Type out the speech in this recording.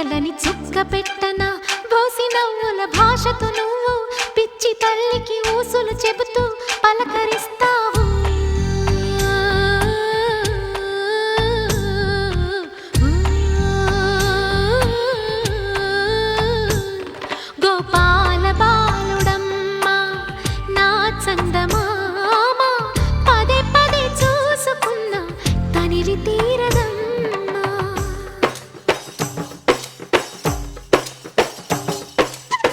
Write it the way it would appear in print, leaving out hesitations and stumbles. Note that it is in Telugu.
పిల్లలని చుక్క పెట్టనా బోసి నవ్వుల భాషతో నువ్వు పిచ్చి తల్లికి ఊసులు చెబుతూ పలకరిస్తావు గోపా